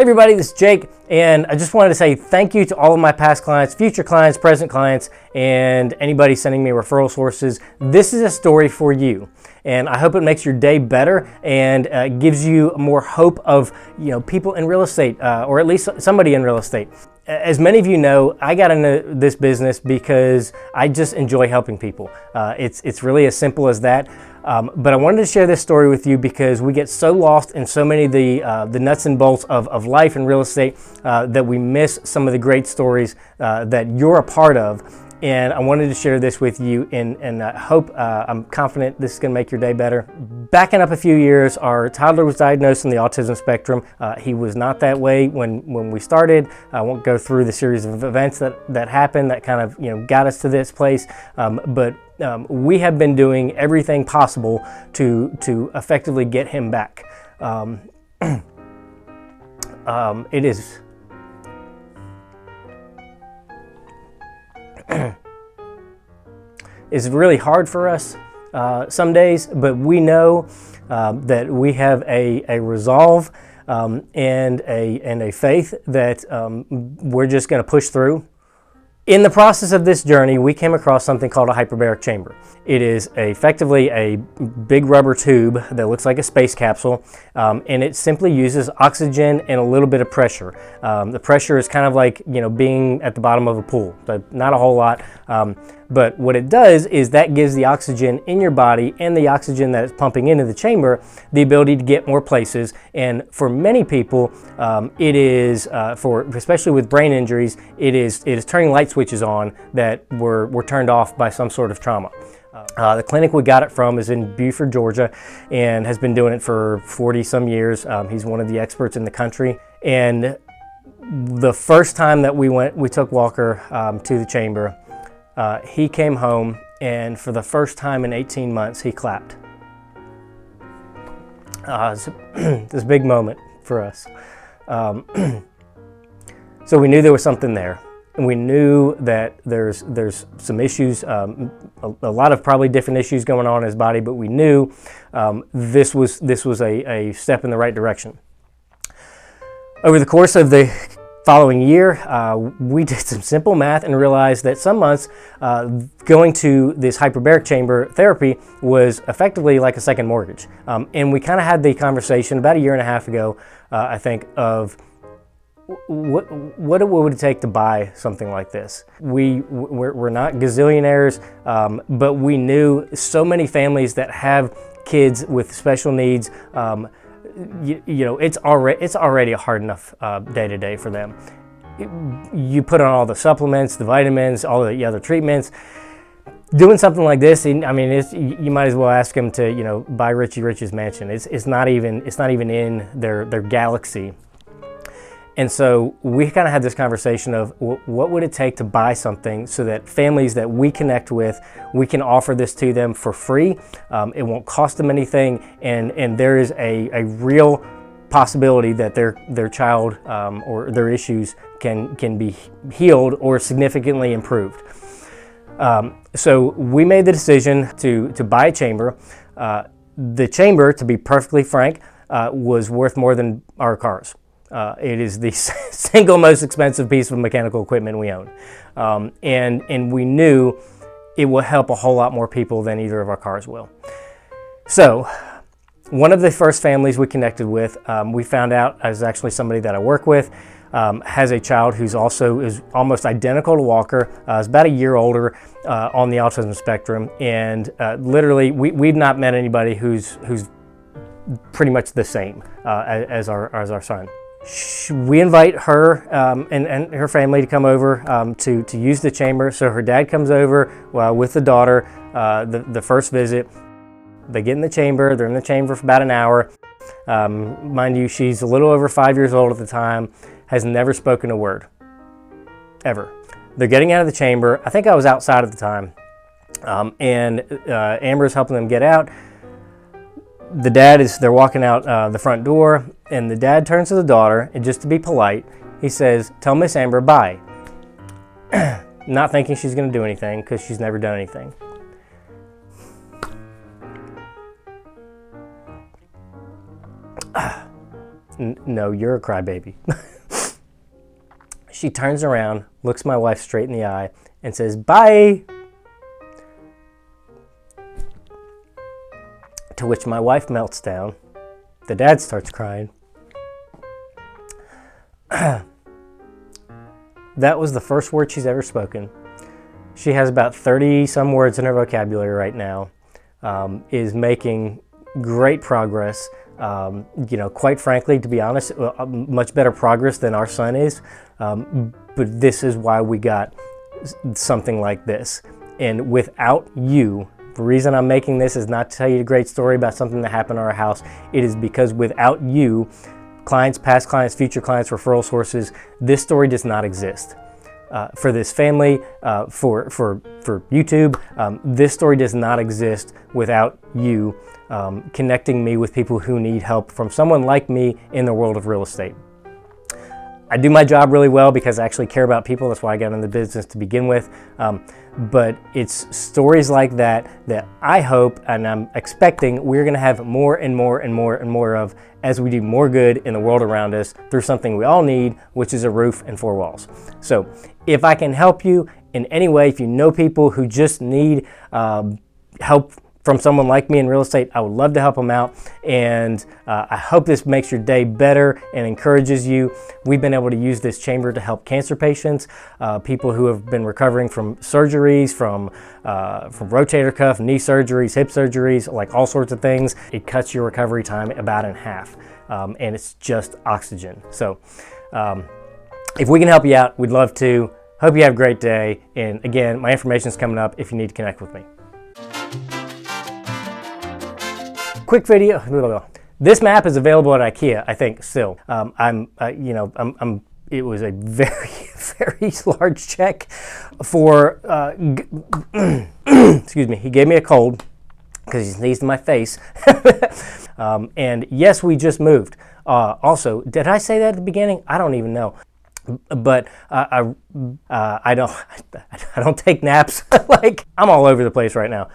everybody, this is Jake, and I just wanted to say thank you to all of my past clients, future clients, present clients, and anybody sending me referral sources. This is a story for you, and I hope it makes your day better and gives you more hope of people in real estate, or at least somebody in real estate. As many of you know, I got into this business because I just enjoy helping people. It's really as simple as that. But I wanted to share this story with you because we get so lost in so many of the nuts and bolts of life and real estate that we miss some of the great stories that you're a part of. And I wanted to share this with you, and I hope, I'm confident this is going to make your day better. Backing up a few years, our toddler was diagnosed on the autism spectrum. He was not that way when we started. I won't go through the series of events that happened that kind of got us to this place, but we have been doing everything possible to effectively get him back. It is it's really hard for us some days, but we know that we have a resolve and a faith that we're just going to push through. In the process of this journey, we came across something called a hyperbaric chamber. It is effectively a big rubber tube that looks like a space capsule, and it simply uses oxygen and a little bit of pressure. The pressure is kind of like being at the bottom of a pool, so not a whole lot. But what it does is that gives the oxygen in your body and the oxygen that it's pumping into the chamber the ability to get more places. And for many people, it is, especially with brain injuries, it is turning light switches on that were turned off by some sort of trauma. The clinic we got it from is in Beaufort, Georgia, and has been doing it for 40 some years. He's one of the experts in the country. And the first time that we took Walker to the chamber, he came home, and for the first time in 18 months, he clapped. It's a big moment for us. So we knew there was something there. And we knew that there's some issues, a lot of probably different issues going on in his body, but we knew this was a step in the right direction. Over the course of the following year, we did some simple math and realized that some months going to this hyperbaric chamber therapy was effectively like a second mortgage. And we kind of had the conversation about a year and a half ago, I think, of what would it take to buy something like this? We're not gazillionaires, but we knew so many families that have kids with special needs. It's already a hard enough day to day for them. You put on all the supplements, the vitamins, all the other treatments. Doing something like this, I mean, you might as well ask them to buy Richie Rich's mansion. It's not even in their galaxy. And so we kind of had this conversation of what would it take to buy something so that families that we connect with, we can offer this to them for free. It won't cost them anything, and there is a real possibility that their child or their issues can be healed or significantly improved. So we made the decision to buy a chamber. The chamber, to be perfectly frank, was worth more than our cars. It is the single most expensive piece of mechanical equipment we own. And we knew it will help a whole lot more people than either of our cars will. So one of the first families we connected with, we found out is actually somebody that I work with, has a child who's is almost identical to Walker, is about a year older on the autism spectrum. And literally, we've not met anybody who's pretty much the same as our son. We invite her and her family to come over to use the chamber. So her dad comes over with the daughter the first visit. They get in the chamber. They're in the chamber for about an hour. Mind you, she's a little over 5 years old at the time, has never spoken a word, ever. They're getting out of the chamber. I think I was outside at the time, and Amber's helping them get out. They're walking out the front door, and the dad turns to the daughter, and just to be polite, he says, "Tell Miss Amber bye." Not thinking she's going to do anything because she's never done anything. No, you're a crybaby. She turns around, looks my wife straight in the eye, and says, "Bye." To which my wife melts down. The dad starts crying. That was the first word she's ever spoken. She has about 30 some words in her vocabulary right now, is making great progress. Quite frankly, to be honest, much better progress than our son is. But this is why we got something like this. And without you, the reason I'm making this is not to tell you a great story about something that happened in our house. It is because without you, clients, past clients, future clients, referral sources, this story does not exist. For this family, for YouTube, this story does not exist without you connecting me with people who need help from someone like me in the world of real estate. I do my job really well because I actually care about people. That's why I got in the business to begin with. But it's stories like that that I hope and I'm expecting we're going to have more and more and more and more of as we do more good in the world around us through something we all need, which is a roof and four walls. So if I can help you in any way, if you know people who just need help from someone like me in real estate, I would love to help them out. And I hope this makes your day better and encourages you. We've been able to use this chamber to help cancer patients, people who have been recovering from surgeries, from rotator cuff, knee surgeries, hip surgeries, like all sorts of things. It cuts your recovery time about in half. And it's just oxygen. So if we can help you out, we'd love to. Hope you have a great day. And again, my information is coming up if you need to connect with me. Quick video. This map is available at IKEA, I think, still. It was a very, very large check for, excuse me, he gave me a cold because he sneezed in my face. And yes, we just moved. Also, did I say that at the beginning? I don't even know. But I don't take naps. Like, I'm all over the place right now.